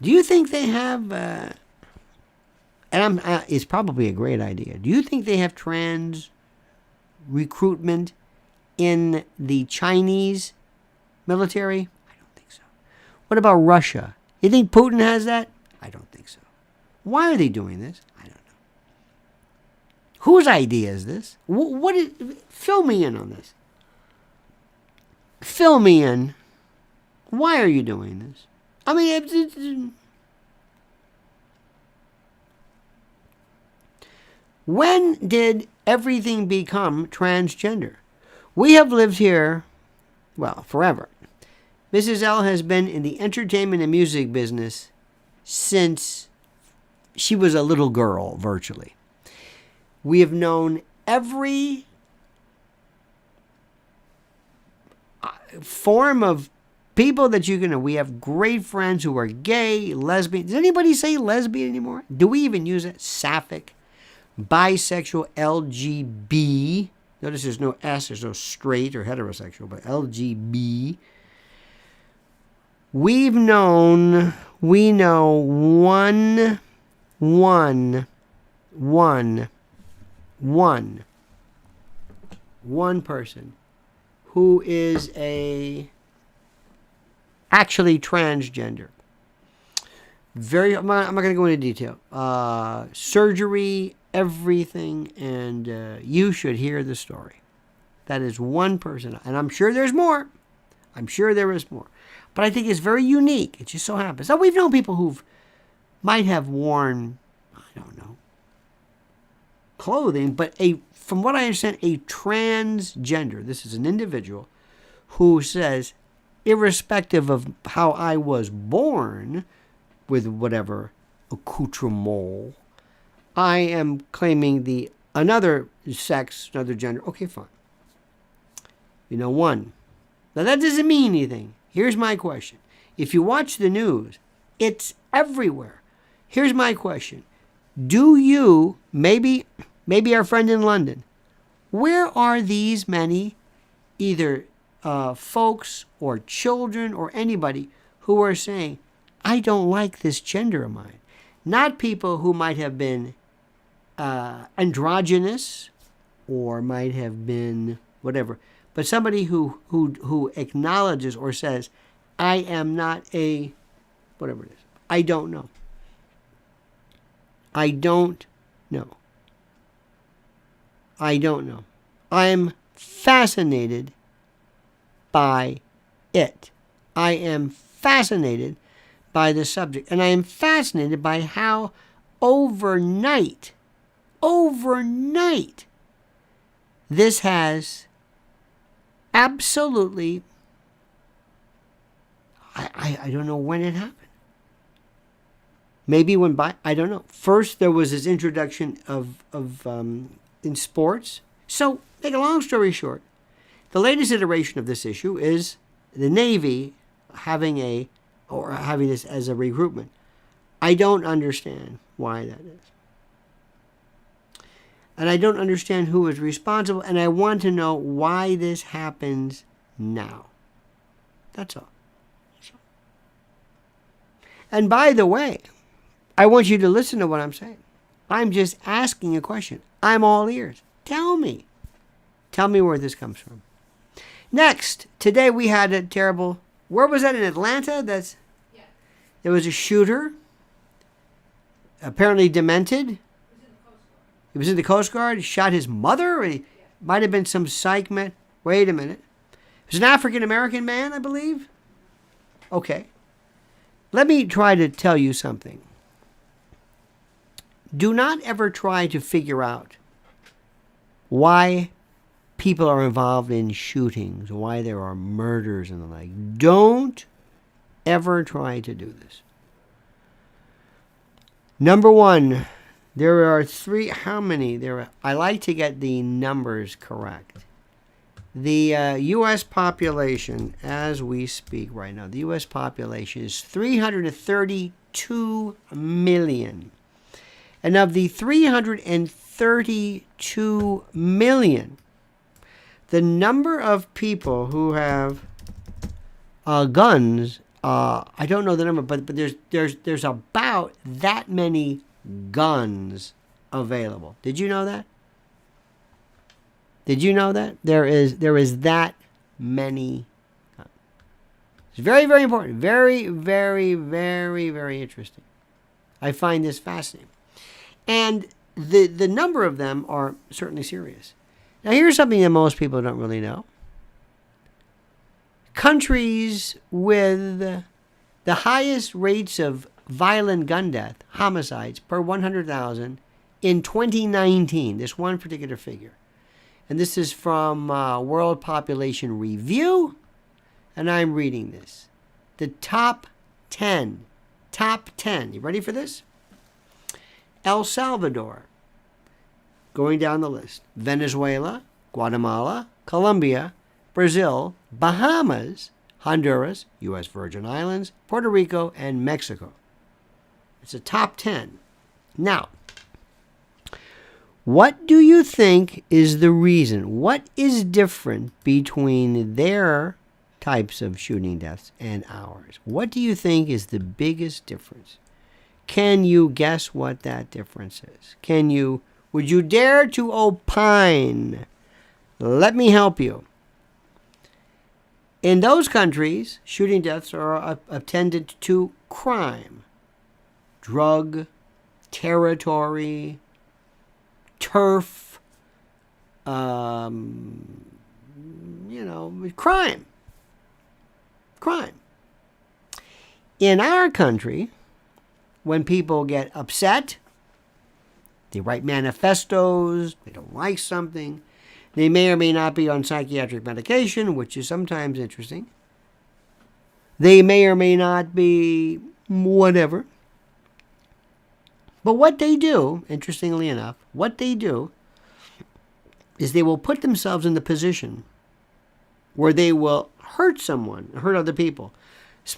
Do you think they have, it's probably a great idea. Do you think they have trans recruitment in the Chinese military? I don't think so. What about Russia? You think Putin has that? I don't think so. Why are they doing this? I don't know. Whose idea is this? Fill me in on this. Fill me in. Why are you doing this? I mean, when did everything become transgender? We have lived here, well, forever. Mrs. L has been in the entertainment and music business since she was a little girl, virtually. We have known every form of people that you can know. We have great friends who are gay, lesbian. Does anybody say lesbian anymore? Do we even use it? Sapphic, bisexual, LGB. Notice there's no S, there's no straight or heterosexual, but LGB. We know one person who is actually transgender. I'm not going to go into detail. Surgery, everything, and you should hear the story. That is one person, and I'm sure there's more. I'm sure there is more. But I think it's very unique. It just so happens. Now, we've known people who might have worn, I don't know, clothing, but from what I understand, a transgender, this is an individual who says, irrespective of how I was born, with whatever accoutrement, I am claiming another sex, another gender. Okay, fine. One. Now, that doesn't mean anything. Here's my question. If you watch the news, it's everywhere. Here's my question. Do you, maybe our friend in London, where are these many either folks or children or anybody who are saying, I don't like this gender of mine? Not people who might have been androgynous or might have been whatever, but somebody who acknowledges or says, I am not whatever it is. I don't know. I don't know. I don't know. I'm fascinated by it. I am fascinated by the subject. And I am fascinated by how overnight, this has absolutely, I don't know when it happened. Maybe I don't know. First, there was this introduction of in sports. So, make a long story short, the latest iteration of this issue is the Navy having this as a recruitment. I don't understand why that is. And I don't understand who is responsible, and I want to know why this happens now. That's all. And by the way, I want you to listen to what I'm saying. I'm just asking a question. I'm all ears. Tell me. Tell me where this comes from. Next, today we had a terrible... Where was that, in Atlanta? Yeah. There was a shooter, apparently demented. He was in the Coast Guard. He shot his mother. He might have been some psych man. Wait a minute. It was an African-American man, I believe. Okay. Let me try to tell you something. Do not ever try to figure out why people are involved in shootings, why there are murders and the like. Don't ever try to do this. Number one, there are three. How many? I like to get the numbers correct. The U.S. population, as we speak right now, the U.S. population is 332 million. And of the 332 million, the number of people who have guns, I don't know the number, but there's about that many guns available. Did you know that? Did you know that? There is that many guns. It's very, very important. Very, very, very, very interesting. I find this fascinating. And the number of them are certainly serious. Now, here's something that most people don't really know. Countries with the highest rates of violent gun death, homicides, per 100,000 in 2019, this one particular figure. And this is from World Population Review, and I'm reading this. The top 10. You ready for this? El Salvador, going down the list. Venezuela, Guatemala, Colombia, Brazil, Bahamas, Honduras, U.S. Virgin Islands, Puerto Rico, and Mexico. It's a top 10. Now, what do you think is the reason? What is different between their types of shooting deaths and ours? What do you think is the biggest difference? Can you guess what that difference is? Would you dare to opine? Let me help you. In those countries, shooting deaths are attended to crime, drug, territory, turf, crime. In our country, when people get upset, they write manifestos, they don't like something, they may or may not be on psychiatric medication, which is sometimes interesting. They may or may not be whatever. But what they do, interestingly enough, is they will put themselves in the position where they will hurt someone, hurt other people.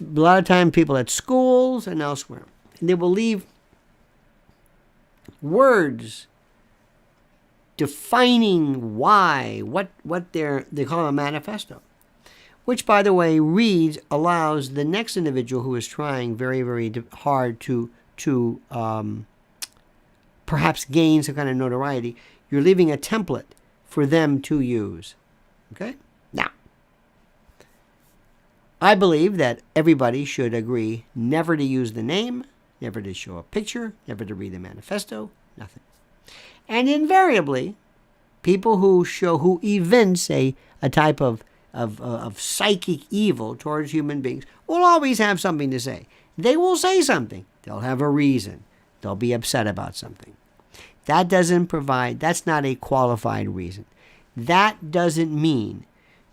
A lot of time people at schools and elsewhere. And they will leave words defining why, what they call a manifesto, which, by the way, allows the next individual who is trying very, very hard to perhaps gain some kind of notoriety. You're leaving a template for them to use. Okay? Now, I believe that everybody should agree never to use the name, never to show a picture, never to read the manifesto, nothing. And invariably, people who evince a type of psychic evil towards human beings will always have something to say. They will say something. They'll have a reason. They'll be upset about something. That's not a qualified reason. That doesn't mean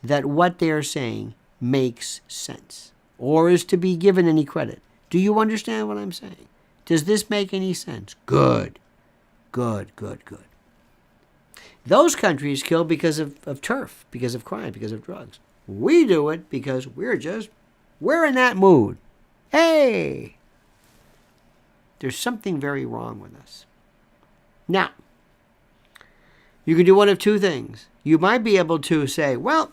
that what they're saying makes sense or is to be given any credit. Do you understand what I'm saying? Does this make any sense? Good. Good, good, good. Those countries kill because of turf, because of crime, because of drugs. We do it because we're in that mood. Hey! There's something very wrong with us. Now, you can do one of two things. You might be able to say, well,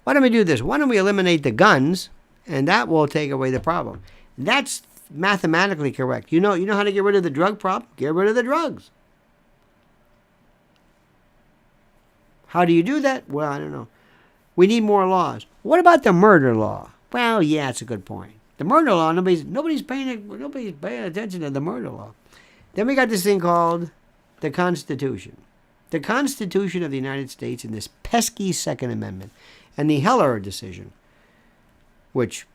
why don't we do this? Why don't we eliminate the guns, and that will take away the problem. That's mathematically correct. You know how to get rid of the drug problem? Get rid of the drugs. How do you do that? Well, I don't know. We need more laws. What about the murder law? Well, yeah, that's a good point. The murder law, nobody's paying attention to the murder law. Then we got this thing called the Constitution. The Constitution of the United States and this pesky Second Amendment and the Heller decision, which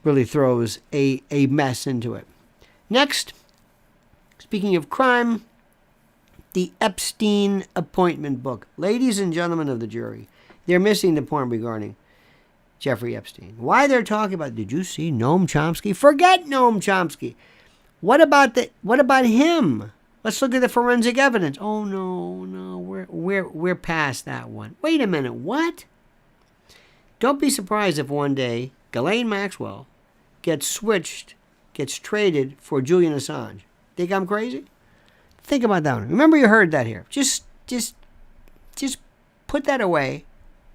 really throws a mess into it. Next, speaking of crime, the Epstein appointment book. Ladies and gentlemen of the jury, they're missing the point regarding Jeffrey Epstein. Why they're talking about, did you see Noam Chomsky? Forget Noam Chomsky. What about him? Let's look at the forensic evidence. Oh no, we're past that one. Wait a minute, what? Don't be surprised if one day Ghislaine Maxwell gets traded for Julian Assange. Think I'm crazy? Think about that one. Remember you heard that here. Just put that away.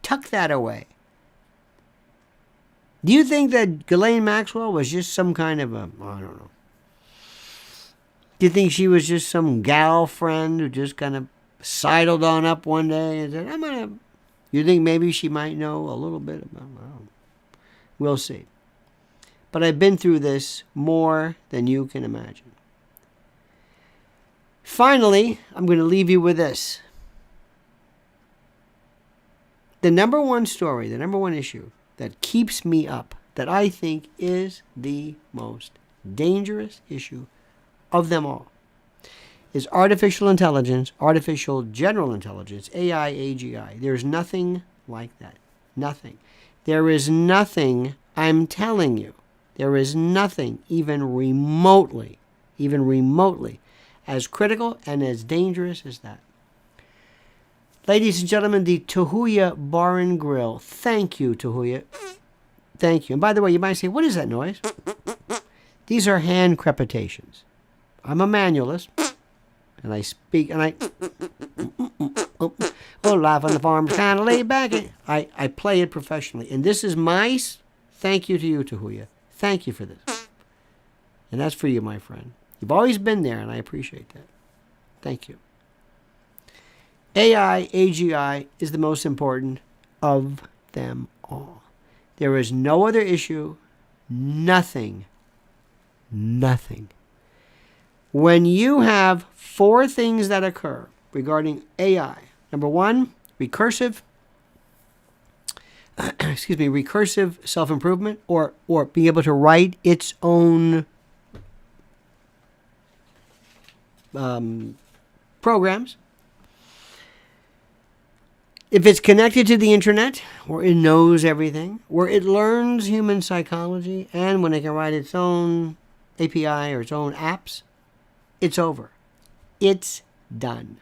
Tuck that away. Do you think that Ghislaine Maxwell was just some kind of I don't know. Do you think she was just some gal friend who just kind of sidled on up one day and said, you think maybe she might know a little bit about, we'll see. But I've been through this more than you can imagine. Finally, I'm going to leave you with this. The number one story, the number one issue that keeps me up, that I think is the most dangerous issue of them all, is artificial intelligence, artificial general intelligence, AI, AGI. There's nothing like that. Nothing. There is nothing, I'm telling you, there is nothing even remotely as critical and as dangerous as that. Ladies and gentlemen, the Tahuya Bar and Grill. Thank you, Tahuya. Thank you. And by the way, you might say, what is that noise? These are hand crepitations. I'm a manualist, and I speak, and life on the farm, kind of laid back. I play it professionally. And this is my thank you to you, Tahuya. Thank you for this. And that's for you, my friend. You've always been there, and I appreciate that. Thank you. AI, AGI is the most important of them all. There is no other issue, nothing. When you have four things that occur regarding AI, number one, recursive self-improvement or being able to write its own programs. If it's connected to the internet, where it knows everything, where it learns human psychology, and when it can write its own API or its own apps, it's over. It's done.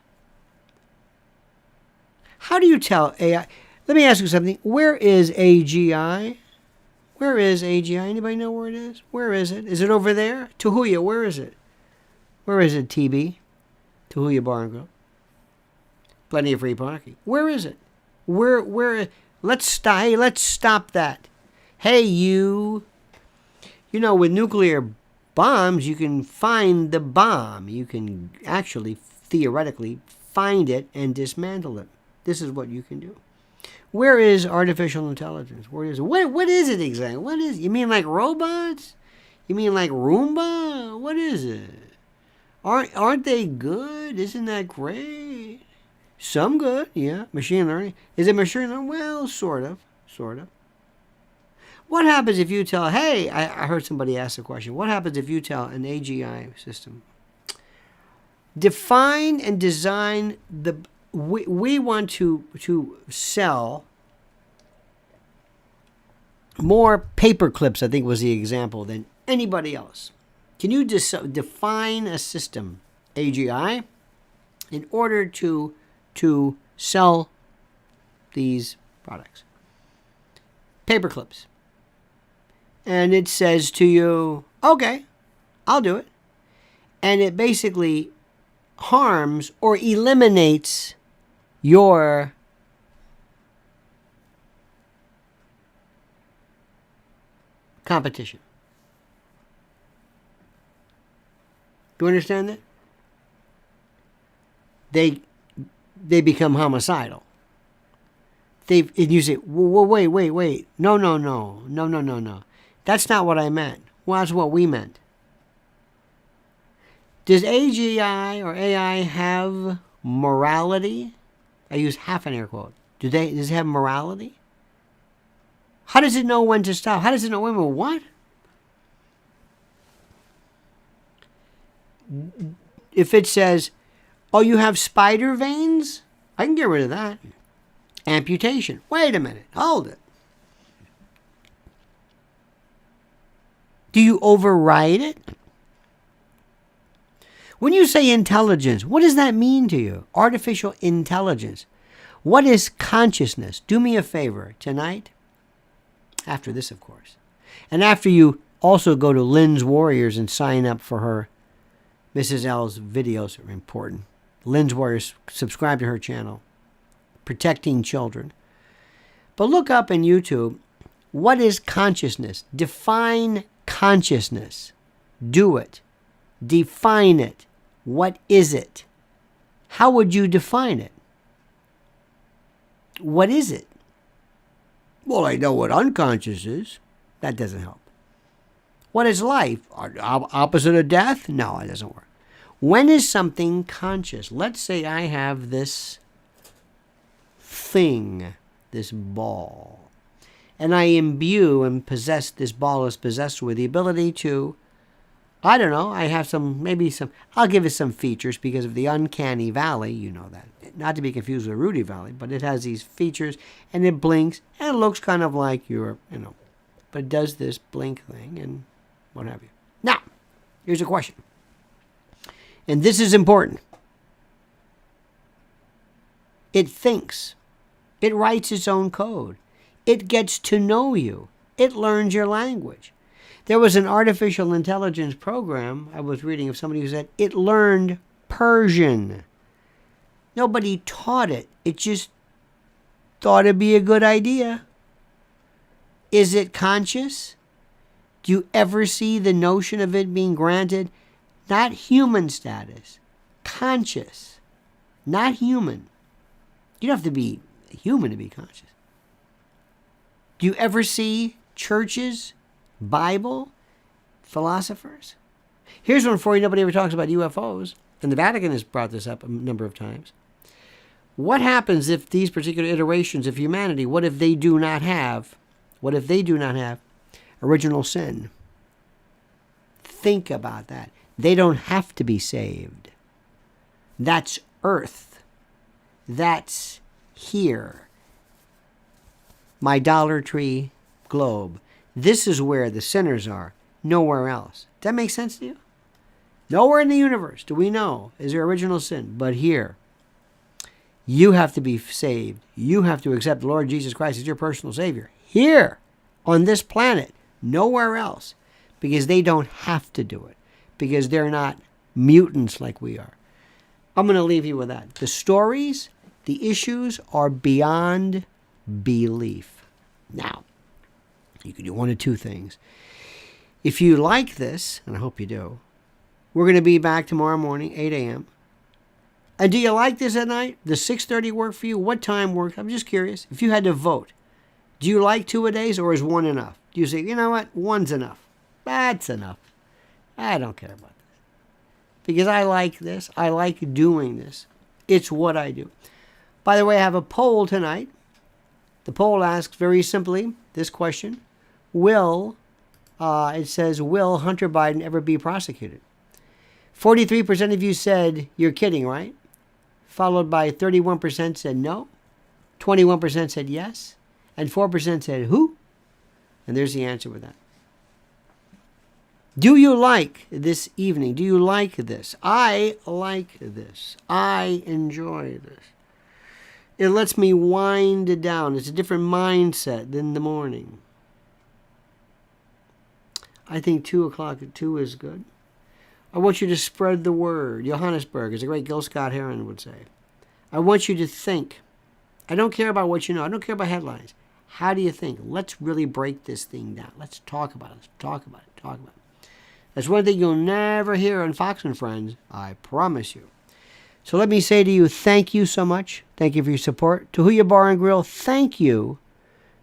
How do you tell AI? Let me ask you something. Where is AGI? Where is AGI? Anybody know where it is? Where is it? Is it over there? Tahuya, where is it? Where is it, TB? Tahuya Bar and Grill. Plenty of free parking. Where is it? Where? Let's stop that. Hey, you know, with nuclear bombs, you can find the bomb. You can actually, theoretically, find it and dismantle it. This is what you can do. Where is artificial intelligence? Where is it? What is it exactly? What is it? You mean like robots? You mean like Roomba? What is it? Aren't they good? Isn't that great? Some good, yeah. Machine learning. Is it machine learning? Well, sort of. What happens if you tell, hey, I heard somebody ask the question, what happens if you tell an AGI system, define and design we want to sell more paper clips, I think was the example, than anybody else. Can you define a system, AGI, in order to sell these products? Paper clips. And it says to you, okay, I'll do it. And it basically harms or eliminates your competition. Do you understand that? They become homicidal. And you say, well, wait. No. That's not what I meant. Well, that's what we meant. Does AGI or AI have morality? I use half an air quote. Does it have morality? How does it know when to stop? How does it know when? What? If it says, oh, you have spider veins? I can get rid of that. Amputation. Wait a minute. Hold it. Do you override it? When you say intelligence, what does that mean to you? Artificial intelligence. What is consciousness? Do me a favor tonight, after this, of course, and after you also go to Lynn's Warriors and sign up for her, Mrs. L's videos are important. Lynn's Warriors, subscribe to her channel, Protecting Children. But look up in YouTube, what is consciousness? Define consciousness. Do it. Define it. What is it? How would you define it? What is it? Well, I know what unconscious is. That doesn't help. What is life? Opposite of death? No, it doesn't work. When is something conscious? Let's say I have this thing, this ball, and I imbue and possess, this ball is possessed with the ability to, I don't know, I have I'll give it some features because of the uncanny valley, you know that. Not to be confused with Rudy Valley, but it has these features, and it blinks, and it looks kind of like but it does this blink thing, and what have you. Now, here's a question. And this is important. It thinks. It writes its own code. It gets to know you. It learns your language. There was an artificial intelligence program I was reading of somebody who said it learned Persian. Nobody taught it. It just thought it'd be a good idea. Is it conscious? Do you ever see the notion of it being granted? Not human status. Conscious. Not human. You don't have to be human to be conscious. Do you ever see churches, Bible, philosophers? Here's one for you. Nobody ever talks about UFOs. And the Vatican has brought this up a number of times. What happens if these particular iterations of humanity, what if they do not have original sin? Think about that. They don't have to be saved. That's earth. That's here. My Dollar Tree globe. This is where the sinners are. Nowhere else. Does that make sense to you? Nowhere in the universe do we know is there original sin, but here. You have to be saved. You have to accept the Lord Jesus Christ as your personal Savior. Here, on this planet, nowhere else. Because they don't have to do it. Because they're not mutants like we are. I'm going to leave you with that. The stories, the issues are beyond belief. Now, you can do one of two things. If you like this, and I hope you do, we're going to be back tomorrow morning, 8 a.m. And do you like this at night? Does 6:30 work for you? What time works? I'm just curious. If you had to vote, do you like 2-a-days or is one enough? Do you say, you know what, one's enough? That's enough. I don't care about this. Because I like this. I like doing this. It's what I do. By the way, I have a poll tonight. The poll asks very simply this question. it says, will Hunter Biden ever be prosecuted? 43% of you said, you're kidding, right? Followed by 31% said no, 21% said yes, and 4% said who? And there's the answer with that. Do you like this evening? Do you like this? I like this. I enjoy this. It lets me wind down. It's a different mindset than the morning. I think 2 o'clock at 2 is good. I want you to spread the word. Johannesburg, as the great Gil Scott-Heron would say. I want you to think. I don't care about what you know. I don't care about headlines. How do you think? Let's really break this thing down. Let's talk about it. Let's talk about it. Talk about it. That's one thing you'll never hear on Fox and Friends. I promise you. So let me say to you, thank you so much. Thank you for your support. To Huya Bar and Grill, thank you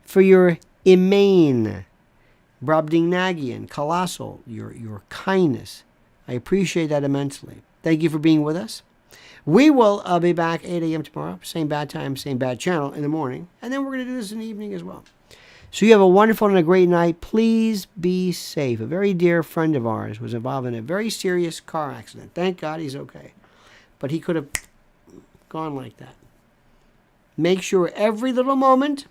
for your immane, Brobdingnagian, colossal, your kindness. I appreciate that immensely. Thank you for being with us. We will be back 8 a.m. tomorrow. Same bad time, same bad channel in the morning. And then we're going to do this in the evening as well. So you have a wonderful and a great night. Please be safe. A very dear friend of ours was involved in a very serious car accident. Thank God he's okay. But he could have gone like that. Make sure every little moment,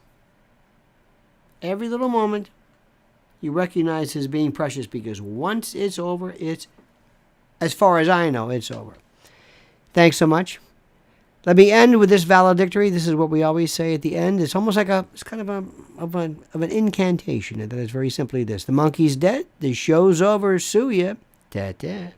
you recognize as being precious, because once it's over, it's, as far as I know, it's over. Thanks so much. Let me end with this valedictory. This is what we always say at the end. It's almost like it's kind of an incantation, and that is very simply this: the monkey's dead. The show's over. Sue ya. Ta-ta.